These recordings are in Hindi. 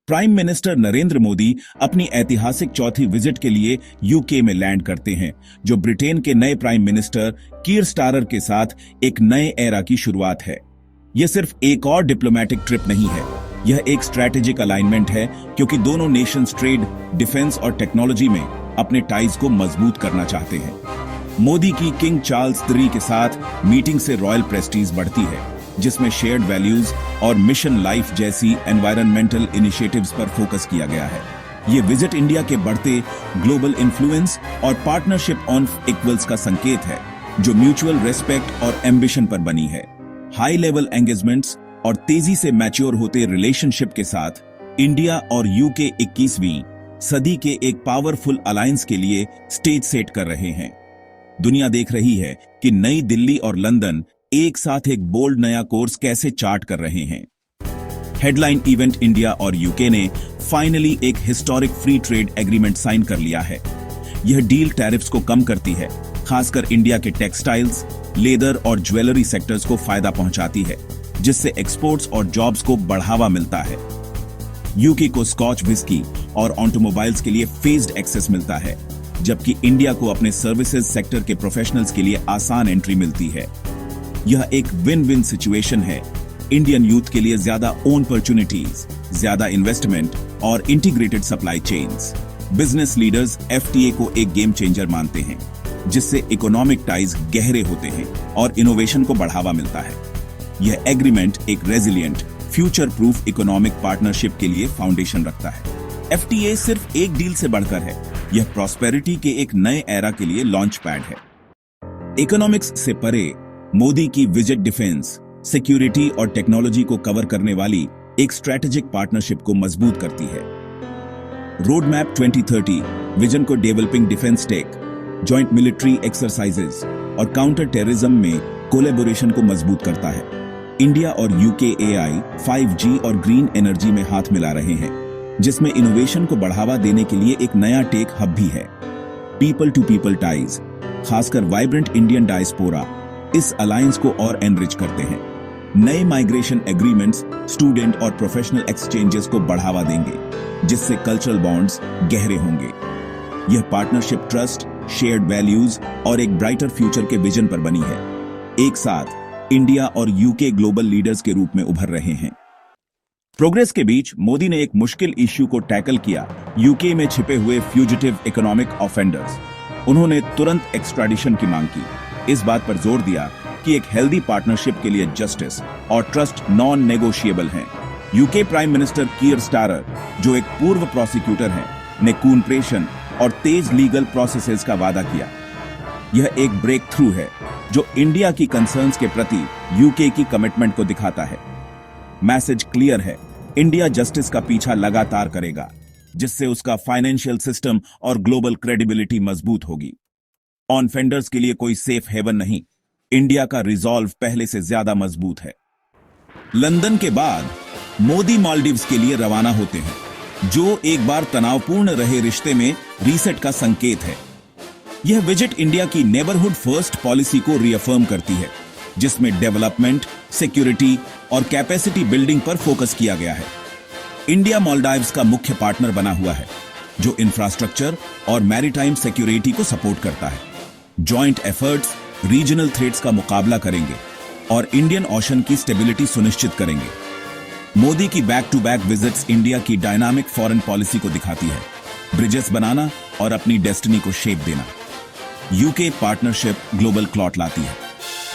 प्राइम मिनिस्टर नरेंद्र मोदी अपनी ऐतिहासिक चौथी विजिट के लिए यूके में लैंड करते हैं, जो ब्रिटेन के नए प्राइम मिनिस्टर कीर स्टारर के साथ एक नए एरा की शुरुआत है। यह सिर्फ एक और डिप्लोमेटिक ट्रिप नहीं है, यह एक स्ट्रैटेजिक अलाइनमेंट है, क्योंकि दोनों नेशंस ट्रेड, डिफेंस और टेक्नोलॉजी में अपने टाइज को मजबूत करना चाहते हैं। मोदी की किंग चार्ल्स III के साथ मीटिंग से रॉयल प्रेस्टीज बढ़ती है, जिसमें शेयर्ड वैल्यूज और मिशन लाइफ जैसी एनवायरनमेंटल इनिशिएटिव्स पर फोकस किया गया है। ये विजिट इंडिया के बढ़ते ग्लोबल इन्फ्लुएंस और पार्टनरशिप ऑन इक्वल्स का संकेत है, जो म्यूचुअल रेस्पेक्ट और एम्बिशन पर बनी है। हाई लेवल एंगेजमेंट्स और तेजी से मैच्योर होते रिलेशनशिप के साथ इंडिया और यूके 21वीं सदी के एक पावरफुल अलायंस के लिए स्टेज सेट कर रहे हैं। दुनिया देख रही है कि नई दिल्ली और लंदन एक साथ एक बोल्ड नया कोर्स कैसे चार्ट कर रहे हैं। हेडलाइन इवेंट इंडिया और यूके ने फाइनली एक historic free trade agreement sign कर लिया है। यह डील टैरिफ्स को कम करती है, खासकर इंडिया के टेक्सटाइल्स, लेदर और ज्वेलरी सेक्टर्स को फायदा पहुंचाती है, जिससे एक्सपोर्ट्स और जॉब्स को बढ़ावा मिलता है। यूके को स्कॉच विस्की और ऑटोमोबाइल्स के लिए फेज्ड एक्सेस मिलता है, जबकि इंडिया को अपने सर्विसेज सेक्टर के प्रोफेशनल्स के लिए आसान एंट्री मिलती है। यह एक विन विन सिचुएशन है। इंडियन यूथ के लिए ज्यादा ओन अपॉर्चुनिटीज, ज्यादा इन्वेस्टमेंट और integrated supply chains. Business leaders FTA को एक गेम चेंजर मानते हैं, जिससे इकोनॉमिक टाइज गहरे होते हैं और इनोवेशन को बढ़ावा मिलता है। यह एग्रीमेंट एक resilient, future proof economic partnership के लिए फाउंडेशन रखता है। FTA सिर्फ एक डील से बढ़कर है, यह प्रॉस्पेरिटी के एक नए एरा के लिए लॉन्च पैड है। इकोनॉमिक्स से परे मोदी की विजिट डिफेंस, सिक्योरिटी और टेक्नोलॉजी को कवर करने वाली एक स्ट्रैटेजिक पार्टनरशिप को मजबूत करती है। रोड मैप 2030 विजन को developing defence tech, joint military exercises और काउंटर टेररिज्म में कोलैबोरेशन को मजबूत करता है। इंडिया और यूके AI, 5G और ग्रीन एनर्जी में हाथ मिला रहे हैं, जिसमें इनोवेशन को बढ़ावा देने के लिए एक नया टेक हब भी है। पीपल टू पीपल टाइज, खासकर वाइब्रेंट इंडियन डायस्पोरा, इस अलायंस को और एनरिच करते हैं। नए माइग्रेशन एग्रीमेंट्स स्टूडेंट और प्रोफेशनल एक्सचेंजेस को बढ़ावा देंगे, जिससे कल्चरल बॉन्ड्स गहरे होंगे। यह पार्टनरशिप ट्रस्ट, शेयर्ड वैल्यूज और एक ब्राइटर फ्यूचर के विजन पर बनी है। एक साथ इंडिया और यूके ग्लोबल लीडर्स के रूप में उभर रहे हैं। प्रोग्रेस के बीच मोदी ने एक मुश्किल इश्यू को टैकल किया, यूके में छिपे हुए फ्यूजिटिव इकोनॉमिक ऑफेंडर्स। उन्होंने तुरंत एक्स्ट्राडिशन की मांग की, इस बात पर जोर दिया कि एक हेल्दी पार्टनरशिप के लिए जस्टिस और ट्रस्ट नॉन नेगोशिएबल हैं। यूके प्राइम मिनिस्टर कीर स्टारर, जो एक पूर्व प्रोसिक्यूटर हैं, ने कूनप्रेशन और तेज लीगल प्रोसेसेस का वादा किया। यह एक ब्रेक थ्रू है, जो इंडिया की कंसर्न्स के प्रति यूके की कमिटमेंट को दिखाता है। मैसेज क्लियर है, इंडिया जस्टिस का पीछा लगातार करेगा, जिससे उसका फाइनेंशियल सिस्टम और ग्लोबल क्रेडिबिलिटी मजबूत होगी। ऑनफेंडर्स के लिए कोई सेफ हेवन नहीं, इंडिया का रिजॉल्व पहले से ज्यादा मजबूत है। लंदन के बाद मोदी मालदीव्स के लिए रवाना होते हैं, जो एक बार तनावपूर्ण रहे रिश्ते में रीसेट का संकेत है। यह विजिट इंडिया की नेबरहुड फर्स्ट पॉलिसी को रिअफर्म करती है, जिसमें डेवलपमेंट, सिक्योरिटी और कैपेसिटी बिल्डिंग पर फोकस किया गया है। इंडिया मालदीव्स का मुख्य पार्टनर बना हुआ है, जो इंफ्रास्ट्रक्चर और मैरीटाइम सिक्योरिटी को सपोर्ट करता है। जॉइंट एफर्ट्स रीजनल थ्रेट्स का मुकाबला करेंगे और इंडियन ओशन की स्टेबिलिटी सुनिश्चित करेंगे। मोदी की back to back visits India की डायनामिक फॉरेन पॉलिसी को दिखाती है, ब्रिजेस बनाना और अपनी डेस्टिनी को शेप देना। यूके पार्टनरशिप ग्लोबल क्लॉट लाती है,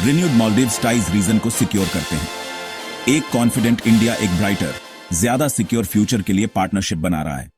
रिन्यूड मालदीव्स टाइज रीजन को सिक्योर करते हैं। एक कॉन्फिडेंट इंडिया एक ब्राइटर, ज्यादा सिक्योर फ्यूचर के लिए पार्टनरशिप बना रहा है।